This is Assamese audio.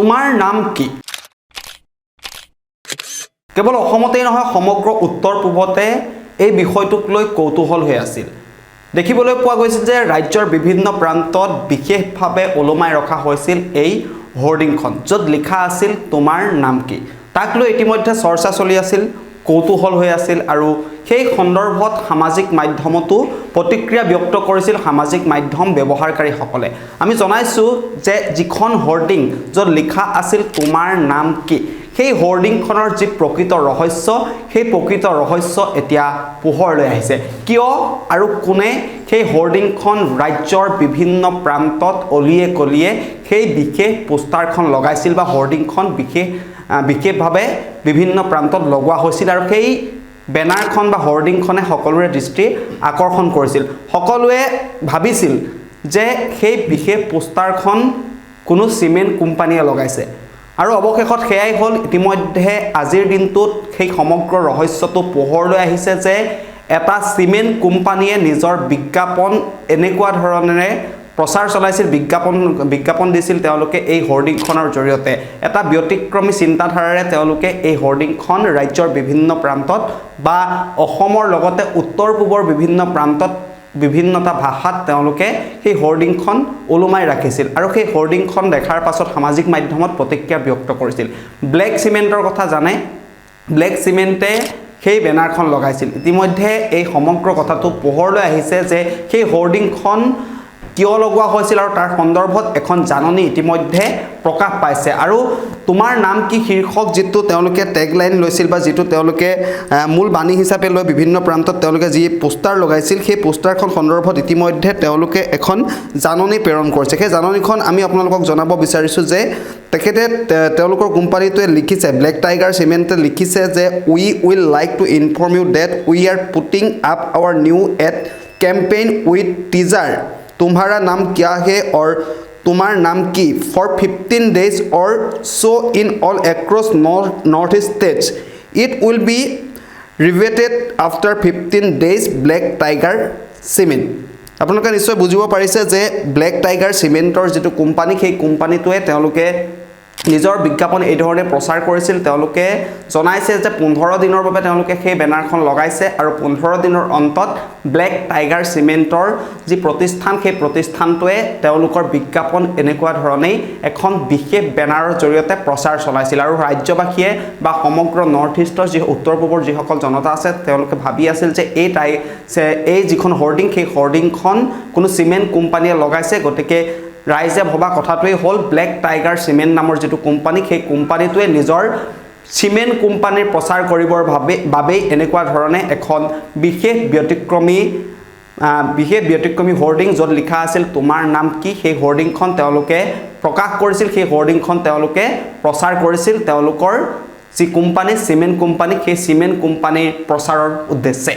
তোমাৰ নাম কি কেৱল অসমতেই নহয় সমগ্ৰ উত্তৰ পূবতে এই বিষয়টোক লৈ কৌতূহল হৈ আছিল দেখিবলৈ পোৱা গৈছিল যে ৰাজ্যৰ বিভিন্ন প্ৰান্তত বিশেষভাৱে ওলমাই ৰখা হৈছিল এই হোৰ্ডিংখন য'ত লিখা আছিল তোমাৰ নাম কি তাক লৈ ইতিমধ্যে চৰ্চা চলি আছিল কৌতূহল হৈ আছিল আৰু সেই সন্দৰ্ভত সামাজিক মাধ্যমতো প্ৰতিক্ৰিয়া ব্যক্ত কৰিছিল সামাজিক মাধ্যম ব্যৱহাৰকাৰীসকলে আমি জনাইছো যে যিখন হোৰ্ডিং য'ত লিখা আছিল তোমাৰ নাম কি সেই হোৰ্ডিংখনৰ যি প্ৰকৃত ৰহস্য সেই প্ৰকৃত ৰহস্য এতিয়া পোহৰলৈ আহিছে কিয় আৰু কোনে সেই হোৰ্ডিংখন ৰাজ্যৰ বিভিন্ন প্ৰান্তত অলিয়ে গলিয়ে সেই বিশেষ পোষ্টাৰখন লগাইছিল বা হোৰ্ডিংখন বিশেষভাৱে বিভিন্ন প্ৰান্তত লগোৱা হৈছিল আৰু সেই বেনাৰখন বা হোৰ্ডিংখনে সকলোৰে দৃষ্টি আকৰ্ষণ কৰিছিল সকলোৱে ভাবিছিল যে সেই বিশেষ পোষ্টাৰখন কোনো সিমেন্ট কোম্পানীয়ে লগাইছে আৰু অৱশেষত সেয়াই হ'ল ইতিমধ্যে আজিৰ দিনটোত সেই সমগ্ৰ ৰহস্যটো পোহৰলৈ আহিছে যে এটা সিমেন্ট কোম্পানীয়ে নিজৰ বিজ্ঞাপন এনেকুৱা ধৰণেৰে প্ৰচাৰ চলাইছিল বিজ্ঞাপন দিছিল তেওঁলোকে এই হোৰ্ডিংখনৰ জৰিয়তে এটা ব্যতিক্ৰমী চিন্তাধাৰাৰে তেওঁলোকে এই হোৰ্ডিংখন ৰাজ্যৰ বিভিন্ন প্ৰান্তত বা অসমৰ লগতে উত্তৰ পূবৰ বিভিন্ন প্ৰান্তত বিভিন্নটা ভাষাত তেওঁলোকে সেই হোৰ্ডিংখন ওলমাই ৰাখিছিল আৰু সেই হোৰ্ডিংখন দেখাৰ পাছত সামাজিক মাধ্যমত প্ৰতিক্ৰিয়া ব্যক্ত কৰিছিল ব্লেক সিমেন্টৰ কথা জানে ব্লেক সিমেন্টে সেই বেনাৰখন লগাইছিল ইতিমধ্যে এই সমগ্ৰ কথাটো পোহৰলৈ আহিছে যে সেই হোৰ্ডিংখন কিয় লগোৱা হৈছিল আৰু তাৰ সন্দৰ্ভত এখন জাননী ইতিমধ্যে প্ৰকাশ পাইছে আৰু তোমাৰ নাম কি শীৰ্ষক যেটো তেওঁলোকে ট্যাগলাইন লৈছিল বা যেটো তেওঁলোকে মূল বাণী হিচাপে লৈ বিভিন্ন প্ৰান্তত তেওঁলোকে যি পোষ্টাৰ লগাইছিল সেই পোষ্টাৰখন সন্দৰ্ভত ইতিমধ্যে তেওঁলোকে এখন জাননী প্ৰেৰণ কৰিছে সেই জাননীখন আমি আপোনালোকক জনাব বিচাৰিছো যে তেখেতে তেওঁলোকৰ কোম্পানীটোৱে লিখিছে ব্লেক টাইগাৰ সিমেন্টে লিখিছে যে we will like to inform you that we are putting up our new ad campaign with teaser तुम्हारा नाम क्या है और तुम्हार नाम की फॉर 15 days और so in all across north east states it will be reverted after 15 days black tiger cement আপোনালোকে নিশ্চয় বুজিব পাৰিছে যে ব্লেক টাইগাৰ সিমেন্টৰ যেটো কোম্পানী সেই কোম্পানীটোৱে তেওঁলোকে নিজৰ বিজ্ঞাপন এই ধৰণে প্ৰচাৰ কৰিছিল তেওঁলোকে জনাইছে যে 15 দিনৰ বাবে তেওঁলোকে সেই বেনাৰখন লগাইছে আৰু 15 দিনৰ অন্তত ব্লেক টাইগাৰ সিমেন্টৰ যি প্ৰতিষ্ঠান সেই প্ৰতিষ্ঠানটোৱে তেওঁলোকৰ বিজ্ঞাপন এনেকুৱা ধৰণেই এখন বিশেষ বেনাৰৰ জৰিয়তে প্ৰচাৰ চলাইছিল আৰু ৰাজ্যবাসীয়ে বা সমগ্ৰ নৰ্থ ইষ্টৰ যি উত্তৰ পূবৰ যিসকল জনতা আছে তেওঁলোকে ভাবি আছিল যে এই যিখন হোৰ্ডিং সেই হোৰ্ডিংখন কোনো সিমেন্ট কোম্পানীয়ে লগাইছে গতিকে ৰাইজে ভবা কথাটোই হ'ল ব্লেক টাইগাৰ সিমেন্ট নামৰ যেটো কোম্পানী সেই কোম্পানীটোৱে নিজৰ সিমেন্ট কোম্পানীৰ প্ৰচাৰ কৰিবৰ বাবে এনেকুৱা ধৰণে এখন বিশেষ ব্যতিক্ৰমী হোৰ্ডিং য'ত লিখা আছিল তোমাৰ নাম কি সেই হোৰ্ডিংখন তেওঁলোকে প্ৰকাশ কৰিছিল সেই হোৰ্ডিংখন তেওঁলোকে প্ৰচাৰ কৰিছিল তেওঁলোকৰ যি কোম্পানী সিমেন্ট কোম্পানী সেই সিমেন্ট কোম্পানীৰ প্ৰচাৰৰ উদ্দেশ্যে